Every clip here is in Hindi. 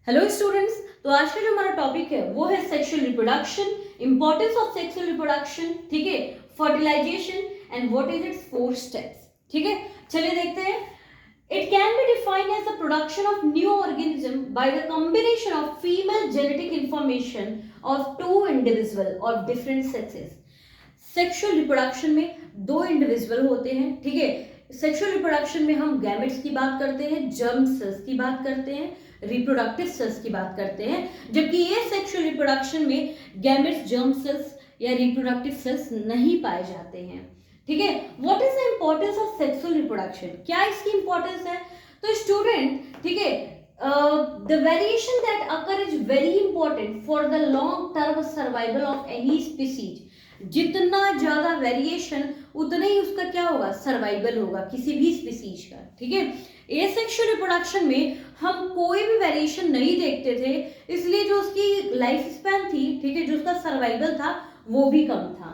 हेलो स्टूडेंट्स, तो आज का जो हमारा टॉपिक है वो है sexual reproduction, importance of sexual reproduction, ठीक है, fertilization and what is its 4 steps. ठीक है, चलिए देखते हैं। It can be defined as the production of new organism by the combination of female genetic information of 2 individual of different sexes. Sexual reproduction में 2 इंडिविजुअल होते हैं, ठीक है। सेक्सुअल रिप्रोडक्शन में हम गैमेट्स की बात करते हैं, जर्म सेल्स की बात करते हैं, रिप्रोडक्टिव सेल्स की बात करते हैं, जबकि ये सेक्सुअल रिप्रोडक्शन में गैमेट्स, जर्म सेल्स या रिप्रोडक्टिव सेल्स नहीं पाए जाते हैं। ठीक है, what is the importance of sexual reproduction, क्या इसकी इंपॉर्टेंस है? तो स्टूडेंट, ठीक है, the variation that occur is very important for the long term survival of any species. जितना ज्यादा वेरिएशन उतना ही उसका क्या होगा, सर्वाइवल होगा किसी भी स्पीसीज का। ठीक है, एसेक्सुअल रिप्रोडक्शन में हम कोई भी वेरिएशन नहीं देखते थे, इसलिए जो उसकी लाइफ स्पैन थी, ठीक है, जो उसका सर्वाइवल था वो भी कम था।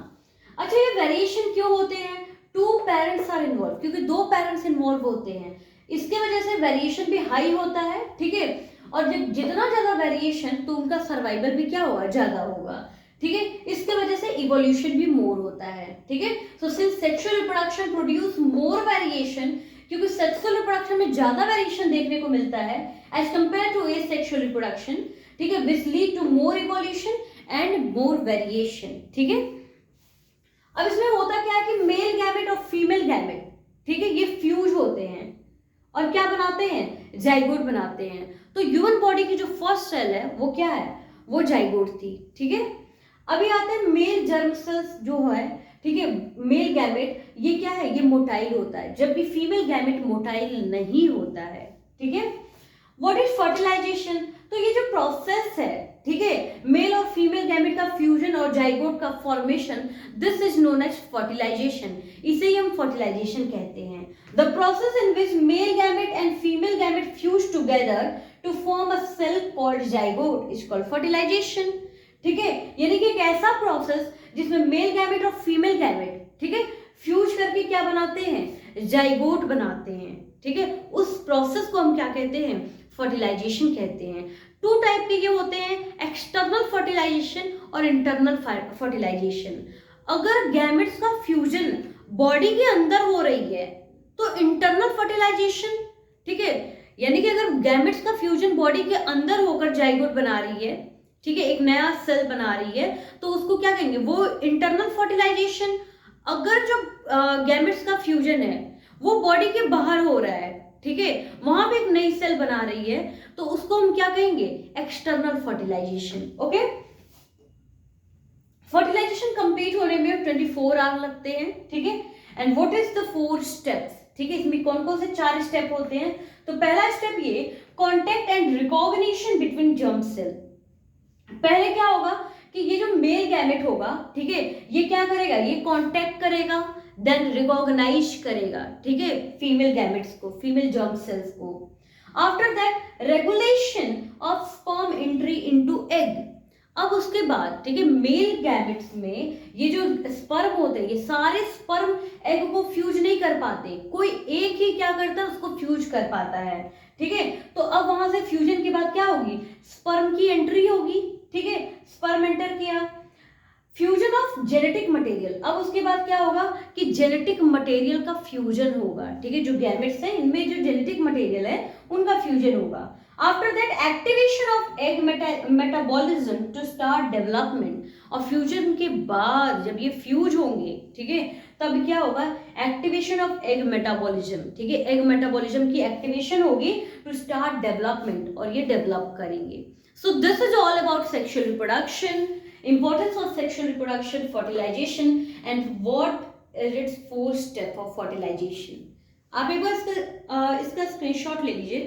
अच्छा, ये वेरिएशन क्यों होते हैं? 2 पेरेंट्स आर इन्वॉल्व, क्योंकि 2 पेरेंट्स इन्वॉल्व होते हैं, इसके वजह से वेरिएशन भी हाई होता है। ठीक है, और जब जितना ज्यादा वेरिएशन तो उनका सर्वाइवल भी क्या होगा, ज्यादा होगा। ठीक है, इसके वजह से इवोल्यूशन भी मोर होता है। ठीक है, so since sexual reproduction produce more variation, क्योंकि सेक्सुअल रिप्रोडक्शन में ज्यादा वेरिएशन देखने को मिलता है as compare to asexual reproduction. ठीक है, which lead to more evolution and more variation. ठीक है, अब इसमें होता क्या है कि मेल गैमेट और फीमेल गैमेट, ठीक है, ये फ्यूज होते हैं और क्या बनाते हैं, जाइगोट बनाते हैं। तो ह्यूमन बॉडी की जो फर्स्ट सेल है वो क्या है, वो जाइगोट थी। ठीक है, अभी आते हैं मेल जर्म सेल्स जो है, ठीक है, मेल गैमेट, ये क्या है, ये मोटाइल होता है, जबकि फीमेल गैमेट मोटाइल नहीं होता है। ठीक है, व्हाट इज फर्टिलाइजेशन? तो ये जो प्रोसेस है, ठीक है, मेल और फीमेल गैमेट का फ्यूजन और जाइगोट का formation, this is known as fertilization, इसे ही हम फर्टिलाइजेशन कहते हैं। The process in which male gamete and female gamete fuse together to form a cell called zygote is called fertilization. ठीक है, यानी कि एक ऐसा प्रोसेस जिसमें मेल गैमेट और फीमेल गैमेट, ठीक है, फ्यूज करके क्या बनाते हैं, जाइगोट बनाते हैं। ठीक है, उस प्रोसेस को हम क्या कहते हैं, फर्टिलाइजेशन कहते हैं। 2 टाइप के ये होते हैं, एक्सटर्नल फर्टिलाइजेशन और इंटरनल फर्टिलाइजेशन। अगर गैमेट्स का फ्यूजन बॉडी के अंदर हो रही है तो इंटरनल फर्टिलाइजेशन, ठीक है, यानी कि अगर गैमेट्स का फ्यूजन बॉडी के अंदर होकर जाइगोट बना रही है, ठीक है, एक नया सेल बना रही है, तो उसको क्या कहेंगे, वो इंटरनल फर्टिलाइजेशन। अगर जो गैमेट्स का फ्यूजन है वो बॉडी के बाहर हो रहा है, ठीक है, वहां पे एक नई सेल बना रही है, तो उसको हम क्या कहेंगे, external fertilization. Okay, fertilization complete होने में 24 आवर लगते हैं। ठीक है, and what is the 4 steps? ठीक है, इसमें कौन कौन से 4 स्टेप होते हैं? तो पहला स्टेप ये, contact and recognition between germ cell. पहले क्या होगा कि ये जो मेल गैमेट होगा, ठीक है, ये क्या करेगा, ये कांटेक्ट करेगा, देन रिकॉग्नाइज करेगा, ठीक है, फीमेल गैमेट्स को, फीमेल जर्म सेल्स को। After that regulation of sperm entry into egg. अब उसके बाद, ठीक है, मेल गैमेट्स में ये जो स्पर्म होते हैं, ये सारे स्पर्म एग को फ्यूज नहीं कर पाते, कोई एक ही क्या करता है, उसको फ्यूज कर पाता है। ठीक है, तो अब वहां से फ्यूजन के बाद क्या होगी, स्पर्म की एंट्री होगी। ठीक है, स्पर्म एंटर किया, फ्यूजन ऑफ जेनेटिक मटेरियल। अब उसके बाद क्या होगा कि जेनेटिक मटेरियल का फ्यूजन होगा। ठीक है, जो गैमेट्स हैं इनमें जो जेनेटिक मटेरियल है उनका फ्यूजन होगा। After that activation of egg metabolism to start development. और फ्यूजन के बाद जब ये फ्यूज होंगे, ठीक है, तब क्या होगा, एक्टिवेशन ऑफ एग मेटाबॉलिज्म। ठीक है, एग मेटाबॉलिज्म की एक्टिवेशन होगी टू स्टार्ट डेवलपमेंट, और ये डेवलप करेंगे। So this is all about sexual reproduction, importance of sexual reproduction, fertilization, and what is its 4 step of fertilization. आप एक बार इसका स्क्रीनशॉट ले लीजिए।